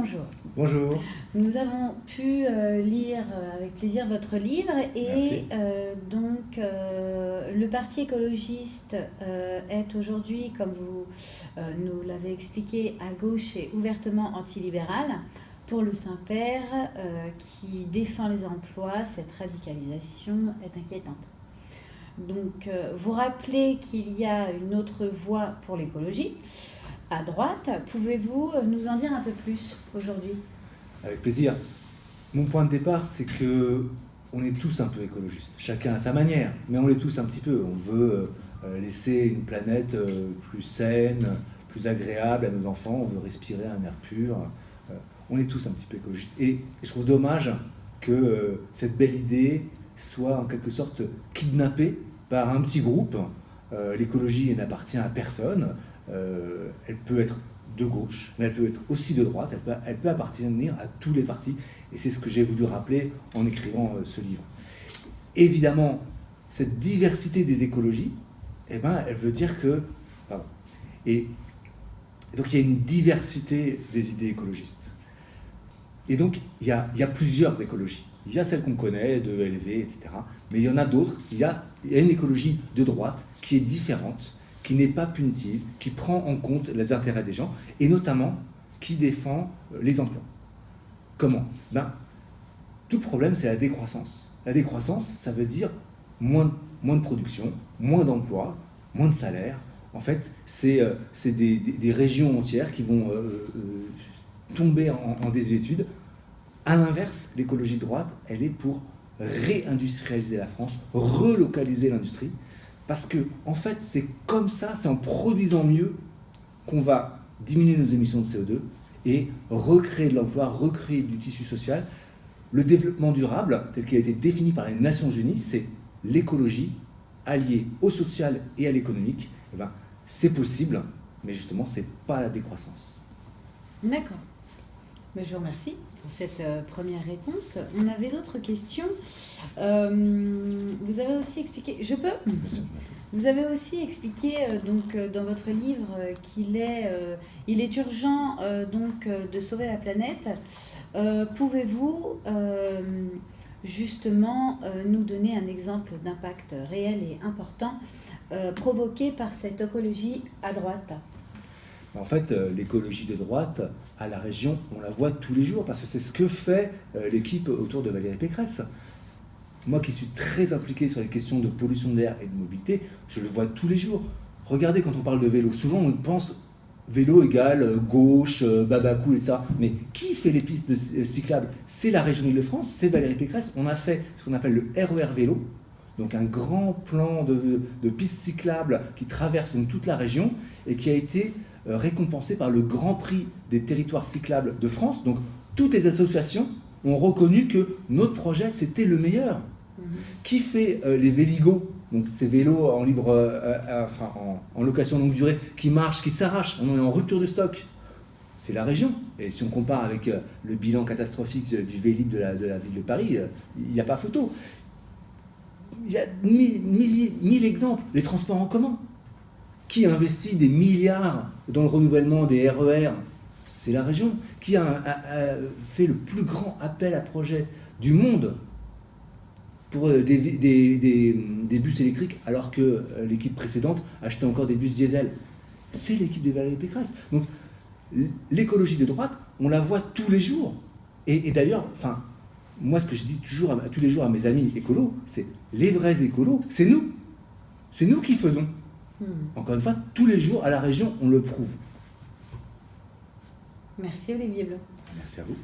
bonjour. Bonjour. Nous avons pu lire avec plaisir votre livre et le Parti écologiste est aujourd'hui, comme vous nous l'avez expliqué, à gauche et ouvertement antilibéral. Pour le Saint-Père qui défend les emplois, cette radicalisation est inquiétante. Donc, vous rappelez qu'il y a une autre voie pour l'écologie. À droite, pouvez-vous nous en dire un peu plus aujourd'hui ? Avec plaisir. Mon point de départ, c'est que on est tous un peu écologistes, chacun à sa manière, mais on l'est tous un petit peu. On veut laisser une planète plus saine, plus agréable à nos enfants, on veut respirer un air pur. On est tous un petit peu écologistes. Et je trouve dommage que cette belle idée soit en quelque sorte kidnappée par un petit groupe. L'écologie n'appartient à personne. Elle peut être de gauche, mais elle peut être aussi de droite, elle peut appartenir à tous les partis, et c'est ce que j'ai voulu rappeler en écrivant ce livre. Évidemment, cette diversité des écologies, elle veut dire que... Pardon. Et donc il y a une diversité des idées écologistes. Et donc il y a plusieurs écologies. Il y a celle qu'on connaît, de LV, etc. Mais il y en a d'autres. Il y a une écologie de droite qui est différente, qui n'est pas punitive, qui prend en compte les intérêts des gens, et notamment qui défend les emplois. Comment ? Tout le problème, c'est la décroissance. La décroissance, ça veut dire moins de production, moins d'emplois, moins de salaires. En fait, c'est des régions entières qui vont tomber en désuétude. À l'inverse, l'écologie de droite, elle est pour réindustrialiser la France, relocaliser l'industrie, parce que, en fait, c'est comme ça, c'est en produisant mieux qu'on va diminuer nos émissions de CO2 et recréer de l'emploi, recréer du tissu social. Le développement durable, tel qu'il a été défini par les Nations Unies, c'est l'écologie alliée au social et à l'économique. C'est possible, mais justement, c'est pas la décroissance. D'accord. Mais je vous remercie pour cette première réponse. On avait d'autres questions. Vous avez aussi expliqué... Je peux ? Vous avez aussi expliqué dans votre livre qu'il est urgent de sauver la planète. Pouvez-vous justement nous donner un exemple d'impact réel et important provoqué par cette écologie à droite ? En fait, l'écologie de droite, à la région, on la voit tous les jours, parce que c'est ce que fait l'équipe autour de Valérie Pécresse. Moi qui suis très impliqué sur les questions de pollution de l'air et de mobilité, je le vois tous les jours. Regardez, quand on parle de vélo, souvent on pense vélo égale gauche, babacou et ça. Mais qui fait les pistes cyclables ? C'est la région Île-de-France, c'est Valérie Pécresse. On a fait ce qu'on appelle le RER vélo, donc un grand plan de pistes cyclables qui traverse donc toute la région et qui a été récompensé par le Grand Prix des territoires cyclables de France. Donc toutes les associations ont reconnu que notre projet c'était le meilleur. Qui fait les Véligo, donc ces vélos en libre, en location longue durée, qui marchent, qui s'arrachent, on est en rupture de stock. C'est la région. Et si on compare avec le bilan catastrophique du Vélib de la ville de Paris, il n'y a pas photo. Il y a mille exemples. Les transports en commun. Qui investit des milliards dans le renouvellement des RER ? C'est la région. Qui a fait le plus grand appel à projet du monde pour des bus électriques, alors que l'équipe précédente achetait encore des bus diesel. C'est l'équipe de Valérie Pécresse. Donc, l'écologie de droite, on la voit tous les jours. Et d'ailleurs, moi, ce que je dis tous les jours à mes amis écolos, c'est les vrais écolos, c'est nous. C'est nous qui faisons. Encore une fois, tous les jours, à la région, on le prouve. Merci Olivier Blanc. Merci à vous.